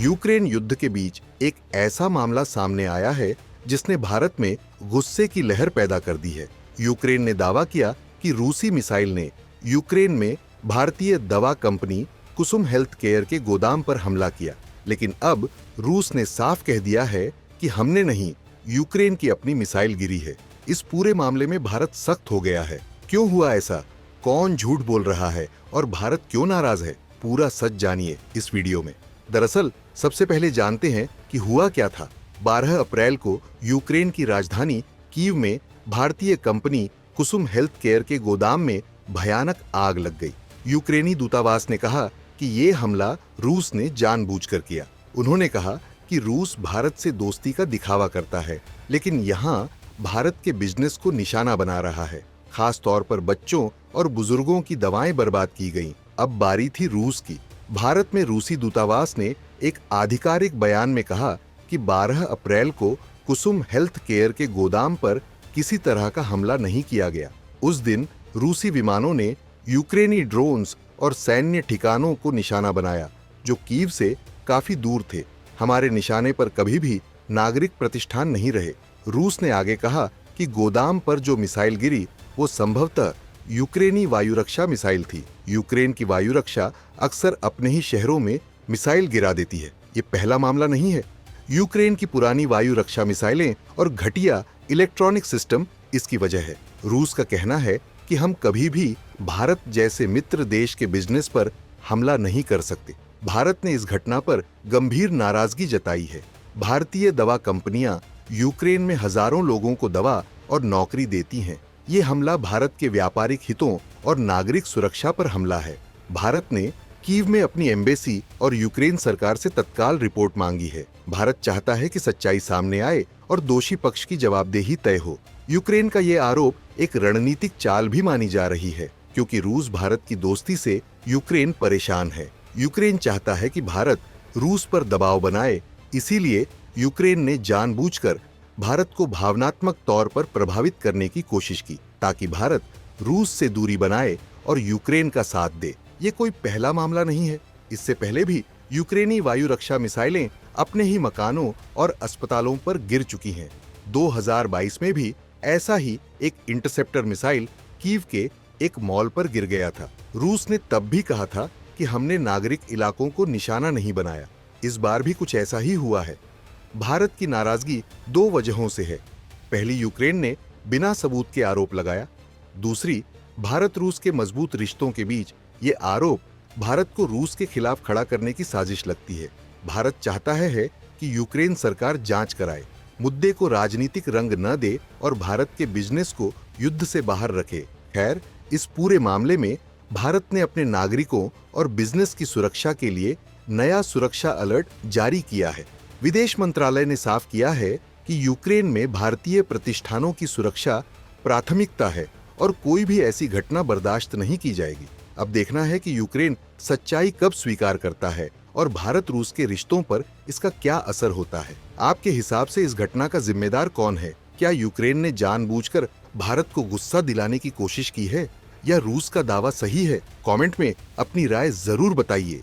Ukraine युद्ध के बीच एक ऐसा मामला सामने आया है जिसने भारत में गुस्से की लहर पैदा कर दी है। यूक्रेन ने दावा किया कि रूसी मिसाइल ने यूक्रेन में भारतीय दवा कंपनी कुसुम हेल्थ केयर के गोदाम पर हमला किया, लेकिन अब रूस ने साफ कह दिया है कि हमने नहीं, यूक्रेन की अपनी मिसाइल गिरी है। इस पूरे मामले में भारत सख्त हो गया है। क्यों हुआ ऐसा? कौन झूठ बोल रहा है और भारत क्यों नाराज है? पूरा सच जानिए इस वीडियो में। दरअसल सबसे पहले जानते हैं कि हुआ क्या था। 12 अप्रैल को यूक्रेन की राजधानी कीव में भारतीय कंपनी कुसुम हेल्थ केयर के गोदाम में भयानक आग लग गई। यूक्रेनी दूतावास ने कहा कि ये हमला रूस ने जानबूझकर किया। उन्होंने कहा कि रूस भारत से दोस्ती का दिखावा करता है, लेकिन यहाँ भारत के बिजनेस को निशाना बना रहा है। खास तौर पर बच्चों और बुजुर्गों की दवाएं बर्बाद की गईं। अब बारी थी रूस की। भारत में रूसी दूतावास ने एक आधिकारिक बयान में कहा कि 12 अप्रैल को कुसुम हेल्थ केयर के गोदाम पर किसी तरह का हमला नहीं किया गया। उस दिन रूसी विमानों ने यूक्रेनी ड्रोन्स और सैन्य ठिकानों को निशाना बनाया जो कीव से काफी दूर थे। हमारे निशाने पर कभी भी नागरिक प्रतिष्ठान नहीं रहे। रूस ने आगे कहा कि गोदाम पर जो मिसाइल गिरी वो संभवतः यूक्रेनी वायुरक्षा मिसाइल थी। यूक्रेन की वायुरक्षा अक्सर अपने ही शहरों में मिसाइल गिरा देती है। ये पहला मामला नहीं है। यूक्रेन की पुरानी वायु रक्षा मिसाइलें और घटिया इलेक्ट्रॉनिक सिस्टम इसकी वजह है। रूस का कहना है कि हम कभी भी भारत जैसे मित्र देश के बिजनेस पर हमला नहीं कर सकते। भारत ने इस घटना पर गंभीर नाराजगी जताई है। भारतीय दवा कंपनियां यूक्रेन में हजारों लोगों को दवा और नौकरी देती हैं। ये हमला भारत के व्यापारिक हितों और नागरिक सुरक्षा पर हमला है। भारत ने कीव में अपनी एम्बेसी और यूक्रेन सरकार से तत्काल रिपोर्ट मांगी है। भारत चाहता है कि सच्चाई सामने आए और दोषी पक्ष की जवाबदेही तय हो। यूक्रेन का ये आरोप एक रणनीतिक चाल भी मानी जा रही है, क्योंकि रूस भारत की दोस्ती से यूक्रेन परेशान है। यूक्रेन चाहता है कि भारत रूस पर दबाव बनाए, इसीलिए यूक्रेन ने जानबूझकर भारत को भावनात्मक तौर पर प्रभावित करने की कोशिश की, ताकि भारत रूस से दूरी बनाए और यूक्रेन का साथ दे। ये कोई पहला मामला नहीं है। इससे पहले भी यूक्रेनी वायु रक्षा मिसाइलें अपने ही मकानों और अस्पतालों पर गिर चुकी हैं। 2022 में भी ऐसा ही एक इंटरसेप्टर मिसाइल कीव के एक मॉल पर गिर गया था। रूस ने तब भी कहा था कि हमने नागरिक इलाकों को निशाना नहीं बनाया। इस बार भी कुछ ऐसा ही हुआ है। भारत की नाराजगी 2 वजहों से है। पहली, यूक्रेन ने बिना सबूत के आरोप लगाया। दूसरी, भारत रूस के मजबूत रिश्तों के बीच ये आरोप भारत को रूस के खिलाफ खड़ा करने की साजिश लगती है। भारत चाहता है कि यूक्रेन सरकार जांच कराए, मुद्दे को राजनीतिक रंग न दे और भारत के बिजनेस को युद्ध से बाहर रखे। खैर, इस पूरे मामले में भारत ने अपने नागरिकों और बिजनेस की सुरक्षा के लिए नया सुरक्षा अलर्ट जारी किया है। विदेश मंत्रालय ने साफ किया है कि यूक्रेन में भारतीय प्रतिष्ठानों की सुरक्षा प्राथमिकता है और कोई भी ऐसी घटना बर्दाश्त नहीं की जाएगी। अब देखना है कि यूक्रेन सच्चाई कब स्वीकार करता है और भारत रूस के रिश्तों पर इसका क्या असर होता है। आपके हिसाब से इस घटना का जिम्मेदार कौन है? क्या यूक्रेन ने जानबूझकर भारत को गुस्सा दिलाने की कोशिश की है या रूस का दावा सही है? कमेंट में अपनी राय जरूर बताइए।